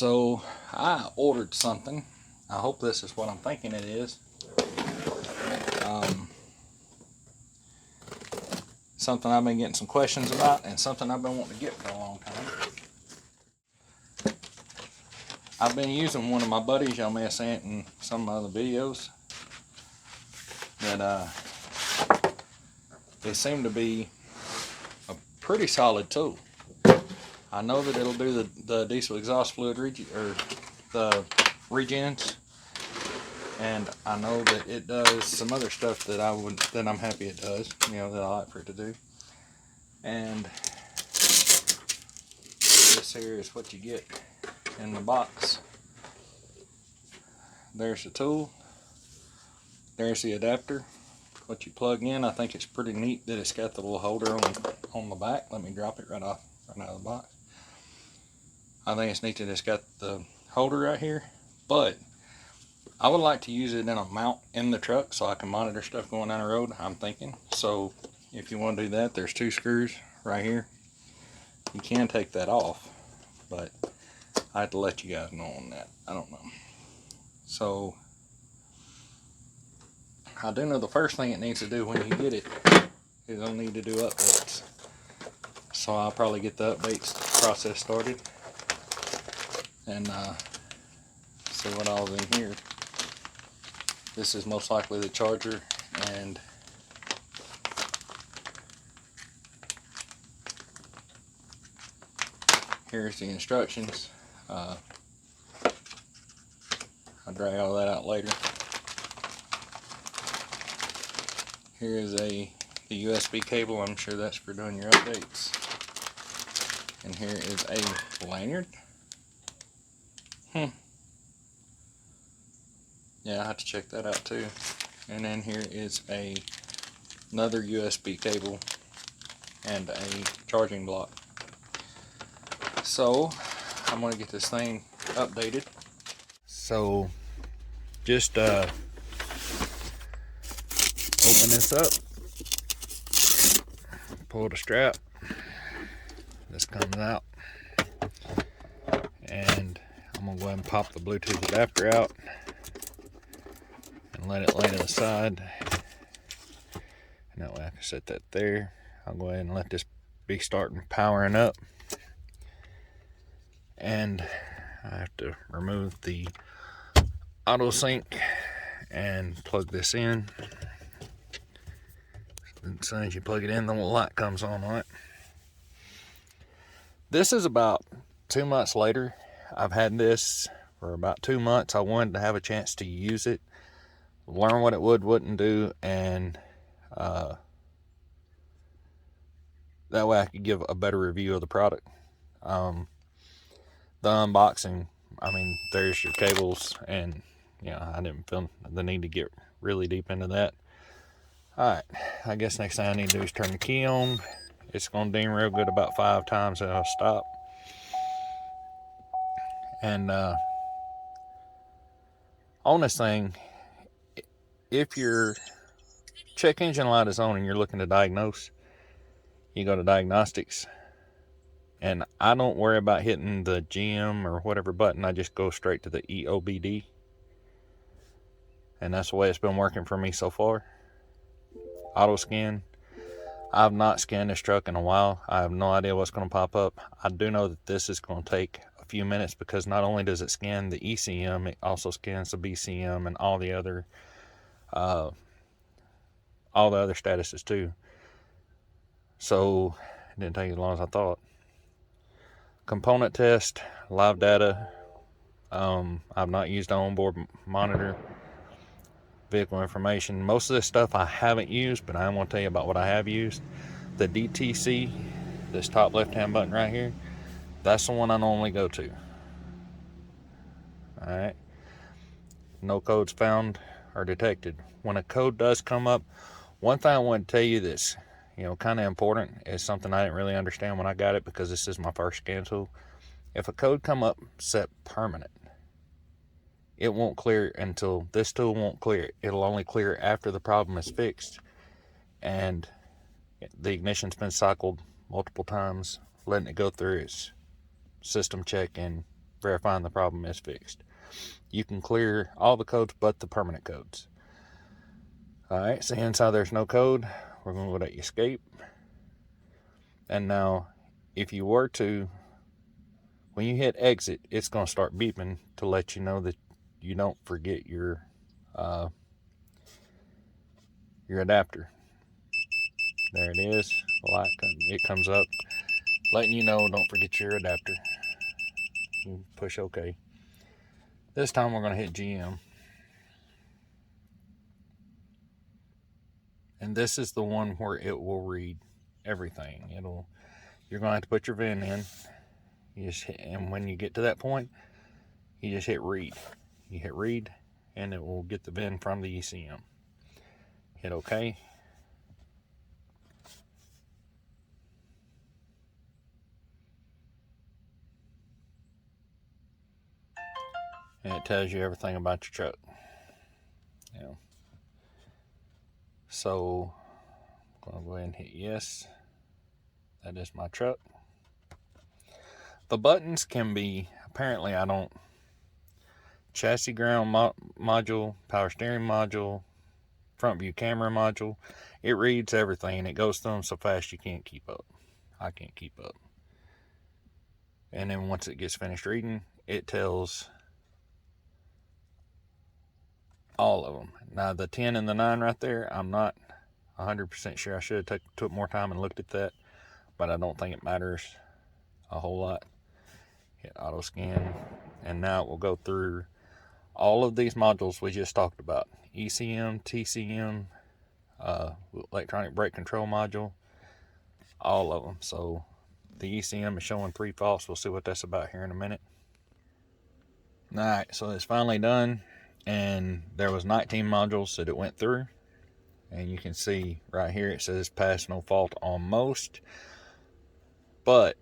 So I ordered something. I hope this is what I'm thinking it is. Something I've been getting some questions about, and something I've been wanting to get for a long time. I've been using one of my buddies, y'all may have seen it in some of my other videos, that it seemed to be a pretty solid tool. I know that it'll do the diesel exhaust fluid the regens, and I know that it does some other stuff that I'm happy it does, you know, that I like for it to do. And this here is what you get in the box. There's the tool. There's the adapter, what you plug in. I think it's pretty neat that it's got the little holder on the back. Let me drop it right out of the box. I think it's neat that it's got the holder right here, but I would like to use it in a mount in the truck so I can monitor stuff going down the road, I'm thinking. So if you want to do that, there's 2 screws right here. You can take that off, but I have to let you guys know on that. I don't know. So I do know the first thing it needs to do when you get it is it'll need to do updates. So I'll probably get the updates process started and see what all's in here. This is most likely the charger, and here's the instructions. I'll drag all that out later. Here is the USB cable. I'm sure that's for doing your updates. And here is a lanyard. Yeah, I have to check that out too. And then here is another USB cable and a charging block. So I'm going to get this thing updated. So just open this up, pull the strap, this comes out, and I'm going to go ahead and pop the Bluetooth adapter out and let it lay to the side, and that way I can set that there. I'll go ahead and let this be starting powering up, and I have to remove the AUTOSYNC and plug this in. As soon as you plug it in, the little light comes on it. This is about 2 months later. I've had this for about 2 months. I wanted to have a chance to use it, learn what it wouldn't do, and that way I could give a better review of the product. The unboxing, I mean, there's your cables, and you know, I didn't feel the need to get really deep into that. Alright, I guess next thing I need to do is turn the key on. It's going to ding real good about 5 times and I'll stop. And on this thing, if your check engine light is on and you're looking to diagnose, you go to diagnostics. And I don't worry about hitting the GM or whatever button. I just go straight to the EOBD. And that's the way it's been working for me so far. Auto scan. I've not scanned this truck in a while. I have no idea what's going to pop up. I do know that this is going to take a few minutes because not only does it scan the ECM, it also scans the BCM and all the other statuses too. So it didn't take as long as I thought. Component test, live data. I've not used the onboard monitor. Vehicle information. Most of this stuff I haven't used, but I want to tell you about what I have used. The DTC, this top left hand button right here, that's the one I normally go to. Alright, no codes found or detected. When a code does come up, one thing I want to tell you that's, you know, kind of important, is something I didn't really understand when I got it because this is my first scan tool. If a code come up set permanent, it won't clear until this tool won't clear it. It'll only clear after the problem is fixed and the ignition's been cycled multiple times, letting it go through its system check and verifying the problem is fixed. You can clear all the codes but the permanent codes. Alright, so inside there's no code. We're going to go to escape. And now, if you were to, when you hit exit, it's going to start beeping to let you know that you don't forget your adapter. There it is. The light it comes up, letting you know don't forget your adapter. You push OK. This time we're going to hit GM. And this is the one where it will read everything. You're going to have to put your VIN in. You just hit, and when you get to that point, you just hit read. You hit read, and it will get the VIN from the ECM. Hit OK. And it tells you everything about your truck. So I'm going to go ahead and hit yes. That is my truck. The buttons can be, apparently I don't, chassis ground module, power steering module, front view camera module. It reads everything and it goes through them so fast you can't keep up. I can't keep up. And then once it gets finished reading, it tells all of them. Now the 10 and the 9 right there, I'm not 100% sure. I should have took more time and looked at that, but I don't think it matters a whole lot. Hit auto scan, and now it will go through all of these modules we just talked about. ECM, TCM, electronic brake control module, all of them. So the ECM is showing 3 faults. We'll see what that's about here in a minute. Alright, so it's finally done, and there was 19 modules that it went through, and you can see right here it says pass no fault on most, but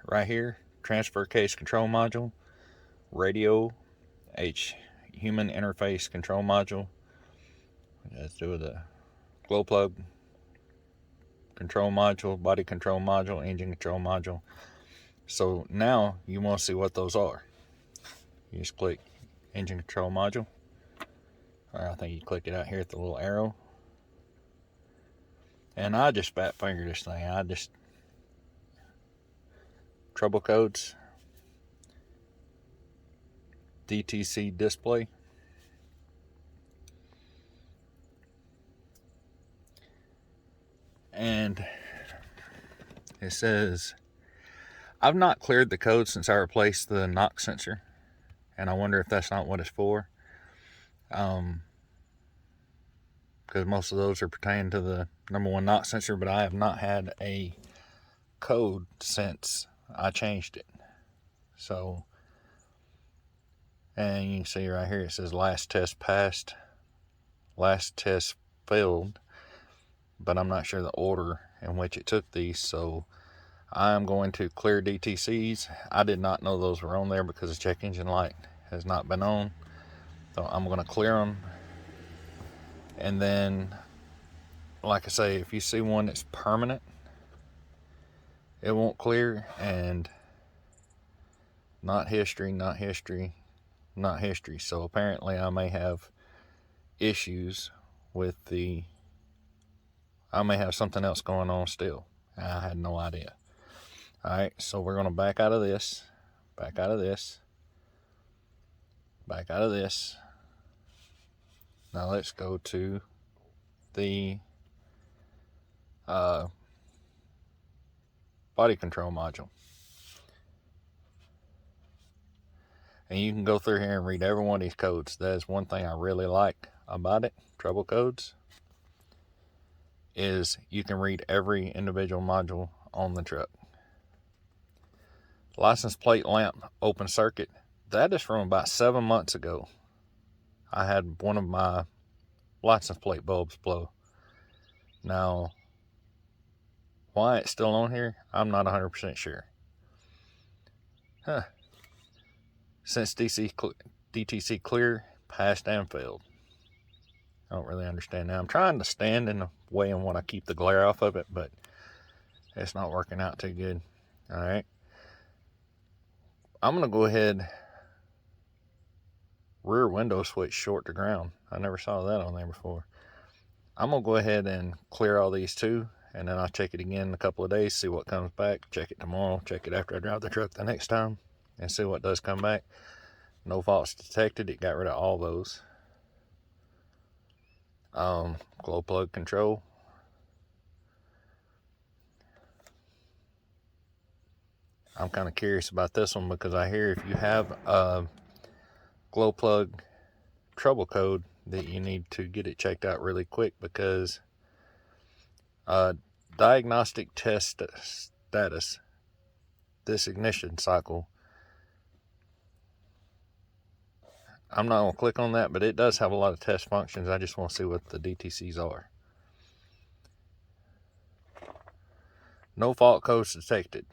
right here, transfer case control module, radio, human interface control module, let's do with the glow plug control module, body control module, engine control module. So now you want to see what those are. You just click engine control module, or I think you click it out here at the little arrow, and I just fat finger this thing. I just trouble codes, DTC display, and it says I've not cleared the code since I replaced the knock sensor, and I wonder if that's not what it's for, because most of those are pertaining to the number 1 knock sensor, but I have not had a code since I changed it. So, and you can see right here it says last test passed, last test failed, but I'm not sure the order in which it took these, so I'm going to clear DTCs. I did not know those were on there because the check engine light has not been on, so I'm going to clear them. And then, like I say, if you see one that's permanent, it won't clear, and not history, not history, not history. So apparently I may have issues with I may have something else going on still. I had no idea. Alright, so we're going to back out of this, back out of this, back out of this. Now let's go to the body control module. And you can go through here and read every one of these codes. That is one thing I really like about it, trouble codes, is you can read every individual module on the truck. License plate lamp open circuit, that is from about 7 months ago. I had one of my license plate bulbs blow. Now, why it's still on here, I'm not 100% sure. Since DTC clear, passed and failed. I don't really understand now. I'm trying to stand in the way in what I keep the glare off of it, but it's not working out too good. Alright. I'm going to go ahead, rear window switch short to ground. I never saw that on there before. I'm going to go ahead and clear all these too, and then I'll check it again in a couple of days, see what comes back. Check it tomorrow, check it after I drive the truck the next time, and see what does come back. No faults detected. It got rid of all those. Glow plug control. I'm kind of curious about this one because I hear if you have a glow plug trouble code that you need to get it checked out really quick, because diagnostic test status, this ignition cycle, I'm not going to click on that, but it does have a lot of test functions. I just want to see what the DTCs are. No fault codes detected.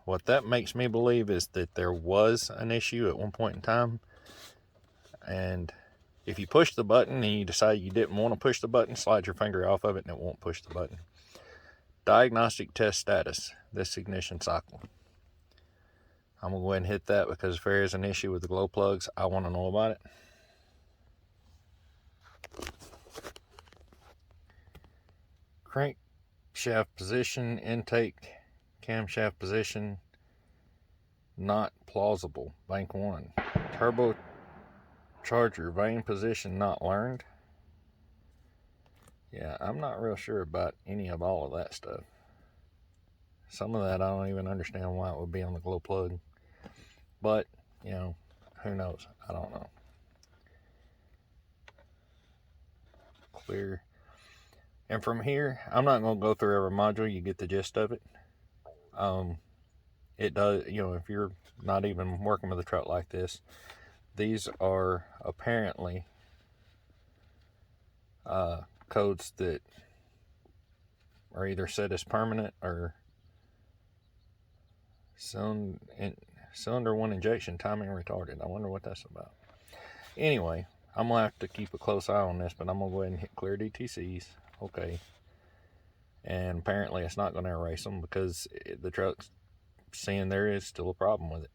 What that makes me believe is that there was an issue at one point in time, and if you push the button and you decide you didn't want to push the button, slide your finger off of it and it won't push the button. Diagnostic test status, this ignition cycle. I'm going to go ahead and hit that because if there is an issue with the glow plugs, I want to know about it. Crankshaft position, intake, camshaft position, not plausible. Bank 1. Turbo charger vane position not learned. Yeah, I'm not real sure about any of all of that stuff. Some of that I don't even understand why it would be on the glow plug. But, you know, who knows? I don't know. Clear. And from here, I'm not going to go through every module. You get the gist of it. It does, you know, if you're not even working with a truck like this, these are apparently codes that are either set as permanent or cylinder 1 injection timing retarded. I wonder what that's about. Anyway, I'm going to have to keep a close eye on this, but I'm going to go ahead and hit clear DTCs. Okay. And apparently it's not going to erase them because the truck's seeing there is still a problem with it.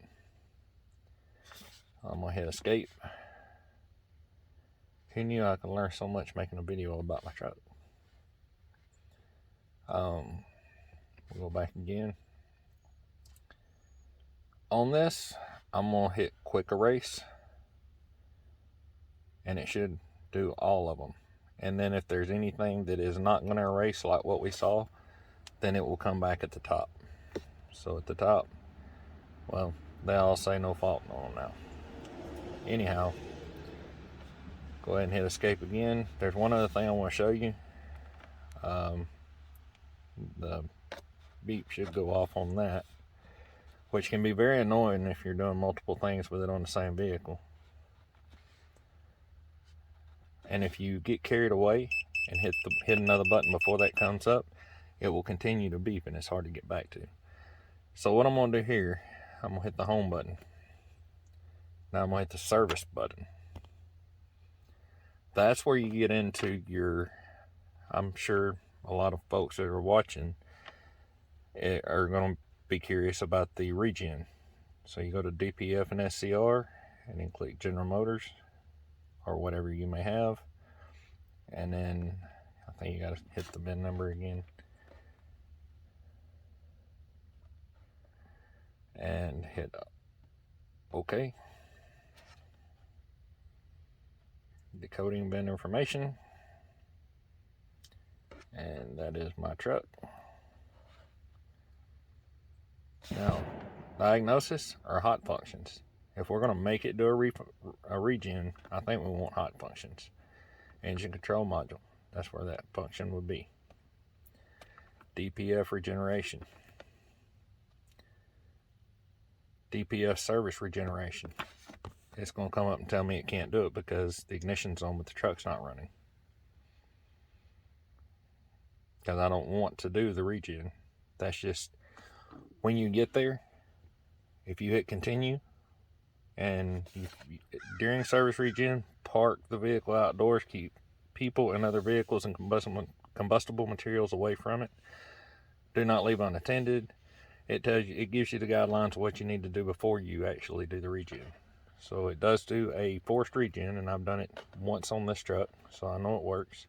I'm going to hit escape. Who knew I could learn so much making a video about my truck? We'll go back again. On this, I'm going to hit quick erase. And it should do all of them. And then if there's anything that is not going to erase like what we saw, then it will come back at the top. So at the top, well, they all say no fault on now. Anyhow, go ahead and hit escape again. There's one other thing I want to show you. The beep should go off on that, which can be very annoying if you're doing multiple things with it on the same vehicle. And if you get carried away and hit another button before that comes up, it will continue to beep and it's hard to get back to. So what I'm going to do here, I'm going to hit the home button. Now I'm going to hit the service button. That's where you get into your, I'm sure a lot of folks that are watching are going to be curious about the regen. So you go to DPF and SCR and then click General Motors or whatever you may have. And then I think you got to hit the VIN number again. And hit OK. Decoding VIN information. And that is my truck. Now, diagnosis or hot functions. If we're going to make it do a regen, I think we want hot functions. Engine control module. That's where that function would be. DPF regeneration. DPF service regeneration. It's going to come up and tell me it can't do it because the ignition's on but the truck's not running. Because I don't want to do the regen. That's just, when you get there, if you hit continue, and during service regen, park the vehicle outdoors, keep people and other vehicles and combustible materials away from it. Do not leave unattended. it tells you, it gives you the guidelines of what you need to do before you actually do the regen. So it does do a forced regen, and I've done it once on this truck, so I know it works.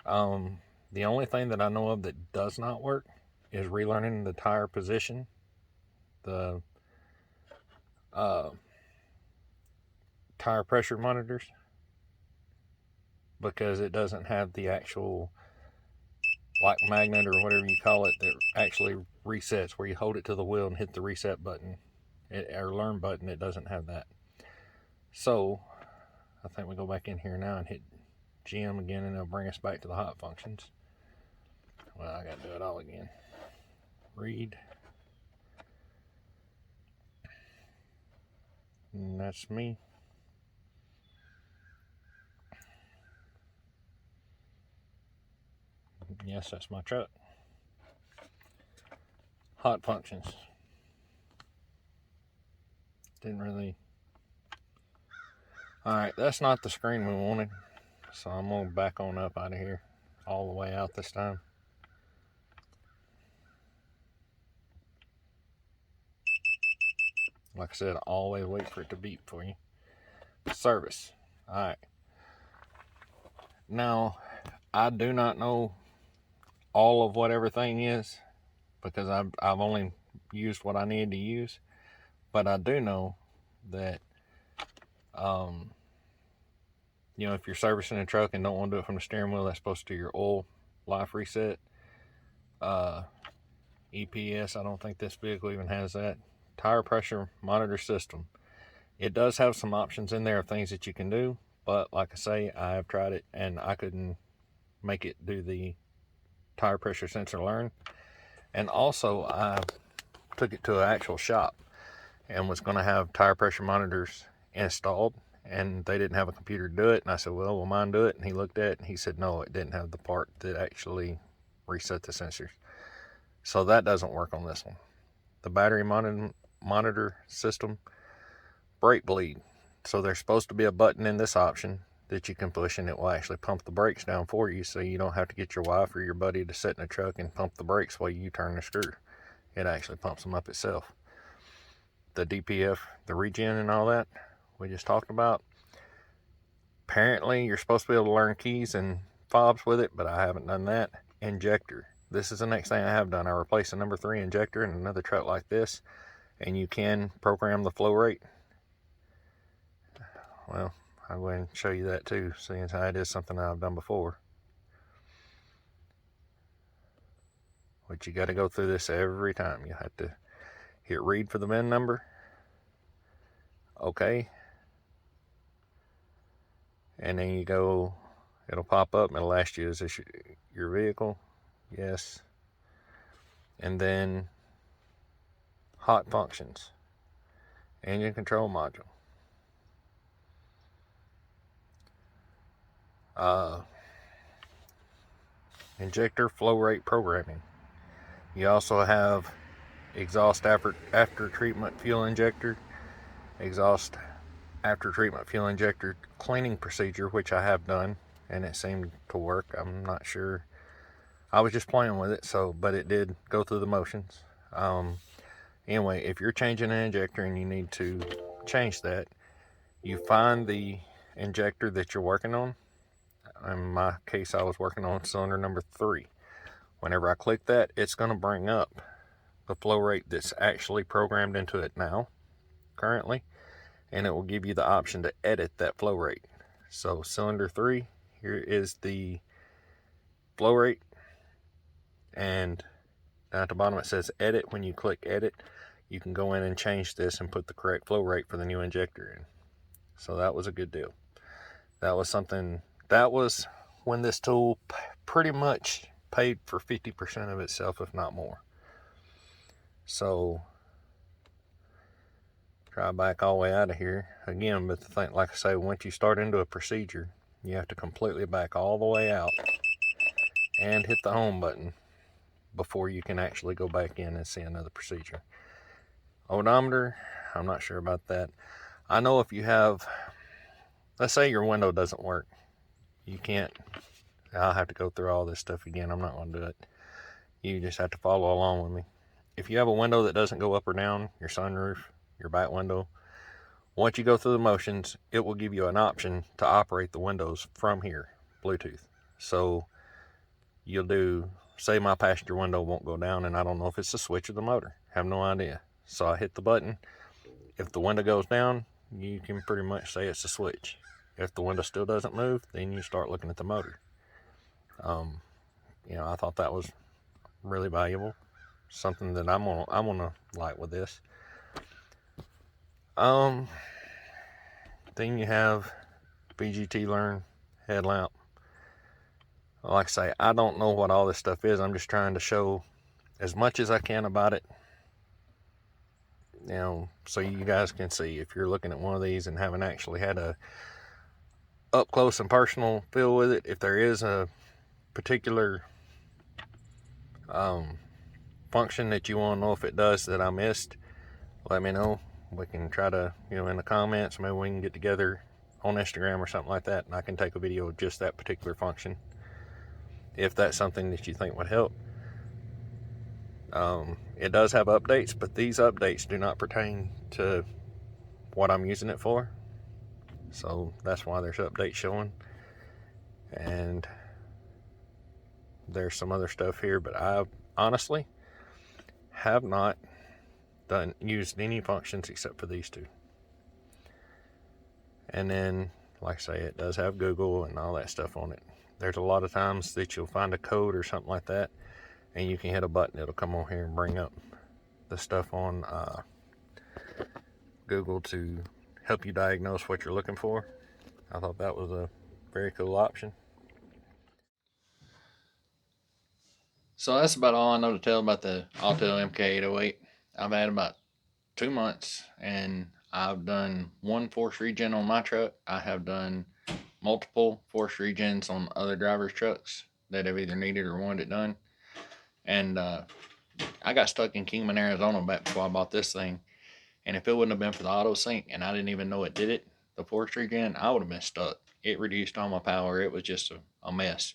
The only thing that I know of that does not work is relearning the tire position, the tire pressure monitors, because it doesn't have the actual like magnet or whatever you call it that actually resets, where you hold it to the wheel and hit the reset button or learn button. It doesn't have that. So I think we go back in here now and hit GM again, and it'll bring us back to the hot functions. Well, I gotta do it all again. Read. And that's me. Yes, that's my truck. Hot functions. Didn't really... Alright, that's not the screen we wanted. So I'm going to back on up out of here. All the way out this time. Like I said, always wait for it to beep for you. Service. Alright. Now, I do not know all of what everything is, because I've only used what I need to use. But I do know that, you know, if you're servicing a truck and don't want to do it from the steering wheel, that's supposed to do your oil life reset. EPS, I don't think this vehicle even has that. Tire pressure monitor system. It does have some options in there of things that you can do, but like I say, I have tried it and I couldn't make it do the tire pressure sensor learn. And also I took it to an actual shop and was going to have tire pressure monitors installed, and they didn't have a computer to do it. And I said, well, will mine do it? And he looked at it and he said, no, it didn't have the part that actually reset the sensors. So that doesn't work on this one. The battery monitor system, brake bleed. So there's supposed to be a button in this option that you can push, and it will actually pump the brakes down for you, so you don't have to get your wife or your buddy to sit in the truck and pump the brakes while you turn the screw. It actually pumps them up itself. The DPF, the regen and all that we just talked about. Apparently you're supposed to be able to learn keys and fobs with it, but I haven't done that. Injector. This is the next thing I have done. I replaced a number 3 injector in another truck like this, and you can program the flow rate. Well, I'll go ahead and show you that too, seeing as how it is something that I've done before. But you got to go through this every time. You have to hit read for the VIN number. Okay. And then you go, it'll pop up and it'll ask you, is this your vehicle? Yes. And then hot functions, engine control module, injector flow rate programming. You also have exhaust after treatment fuel injector, exhaust after treatment fuel injector cleaning procedure, which I have done and it seemed to work. I'm not sure. I was just playing with it, but it did go through the motions. Anyway, if you're changing an injector and you need to change that, you find the injector that you're working on. In my case, I was working on cylinder number 3. Whenever I click that, it's going to bring up the flow rate that's actually programmed into it now, currently, and it will give you the option to edit that flow rate. So cylinder 3, here is the flow rate, and down at the bottom it says edit. When you click edit, you can go in and change this and put the correct flow rate for the new injector in. So that was a good deal. That was something, that was when this tool pretty much paid for 50% of itself, if not more. So try back all the way out of here again, but the thing, like I say, once you start into a procedure, you have to completely back all the way out and hit the home button before you can actually go back in and see another procedure. Odometer, I'm not sure about that. I know if you have, let's say your window doesn't work, you can't, I'll have to go through all this stuff again. I'm not going to do it. You just have to follow along with me. if you have a window that doesn't go up or down, your sunroof, your back window, once you go through the motions, it will give you an option to operate the windows from here, Bluetooth. So you'll do, say my passenger window won't go down, and I don't know if it's the switch or the motor. Have no idea. So I hit the button. If the window goes down, you can pretty much say it's the switch. If the window still doesn't move, then you start looking at the motor. I thought that was really valuable. Something that I'm gonna like with this. Then you have VGT Learn headlamp. Like I say, I don't know what all this stuff is. I'm just trying to show as much as I can about it, so you guys can see. If you're looking at one of these and haven't actually had a up close and personal feel with it, if there is a particular function that you want to know if it does that I missed, let me know. We can try to, in the comments, maybe we can get together on Instagram or something like that, and I can take a video of just that particular function, if that's something that you think would help. It does have updates, but these updates do not pertain to what I'm using it for. So that's why there's updates showing. And there's some other stuff here, but I honestly have not used any functions except for these two. And then, like I say, it does have Google and all that stuff on it. There's a lot of times that you'll find a code or something like that, and you can hit a button. It'll come on here and bring up the stuff on Google to help you diagnose what you're looking for. I thought that was a very cool option. So that's about all I know to tell about the Autel MK-808. I've had about 2 months, and I've done one force regen on my truck. I have done multiple force regens on other drivers' trucks that have either needed or wanted it done. And I got stuck in Kingman, Arizona back before I bought this thing. And if it wouldn't have been for the AUTOSYNC and I didn't even know it did it, the force regen, I would have been stuck. It reduced all my power. It was just a mess.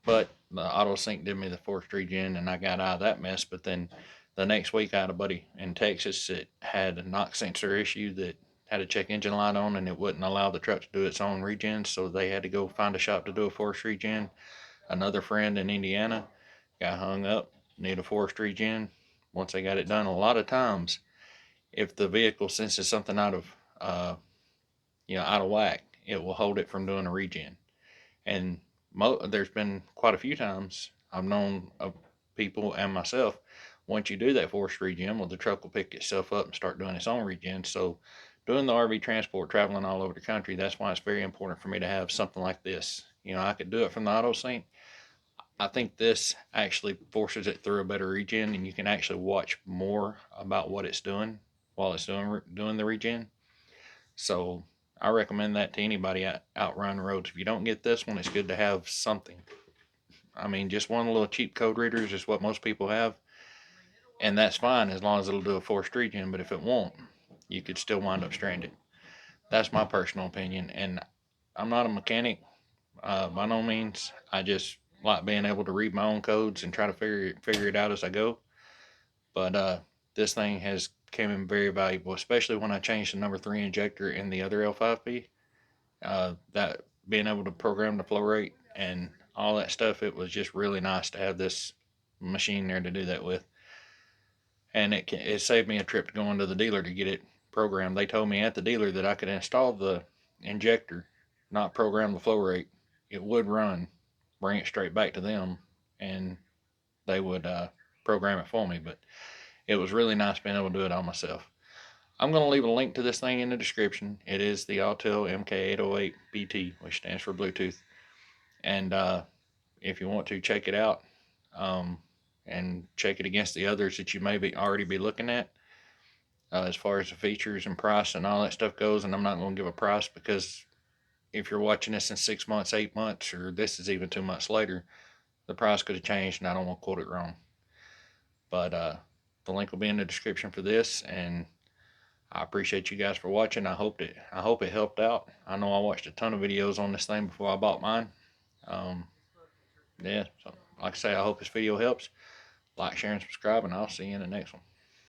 But the AUTOSYNC did me the force regen, and I got out of that mess. But then the next week, I had a buddy in Texas that had a knock sensor issue that had a check engine light on, and it wouldn't allow the truck to do its own regen, so they had to go find a shop to do a force regen. Another friend in Indiana got hung up, need a force regen. Once they got it done, a lot of times, if the vehicle senses something out of out of whack, it will hold it from doing a regen. And there's been quite a few times I've known of people and myself, once you do that force regen, well, the truck will pick itself up and start doing its own regen. So doing the RV transport, traveling all over the country, that's why it's very important for me to have something like this. I could do it from the AUTOSYNC. I think this actually forces it through a better regen, and you can actually watch more about what it's doing while it's doing the regen. So I recommend that to anybody out running the roads. If you don't get this one, it's good to have something. I mean, just one of the little cheap code readers is what most people have, and that's fine as long as it'll do a forced regen. But if it won't, you could still wind up stranded. That's my personal opinion, and I'm not a mechanic by no means. I just like being able to read my own codes and try to figure it out as I go. But this thing has came in very valuable, especially when I changed the number 3 injector in the other L5P. That being able to program the flow rate and all that stuff, it was just really nice to have this machine there to do that with. And it saved me a trip to going to the dealer to get it programmed. They told me at the dealer that I could install the injector, not program the flow rate. It would run, bring it straight back to them, and they would program it for me. But it was really nice being able to do it all myself. I'm going to leave a link to this thing in the description. It is the Autel MK-808BT, which stands for Bluetooth. And if you want to check it out and check it against the others that you may already be looking at, as far as the features and price and all that stuff goes, and I'm not going to give a price because if you're watching this in 6 months, 8 months, or this is even 2 months later, the price could have changed, and I don't want to quote it wrong. But the link will be in the description for this, and I appreciate you guys for watching. I hope it helped out. I know I watched a ton of videos on this thing before I bought mine. Yeah, so like I say, I hope this video helps. Like, share, and subscribe, and I'll see you in the next one.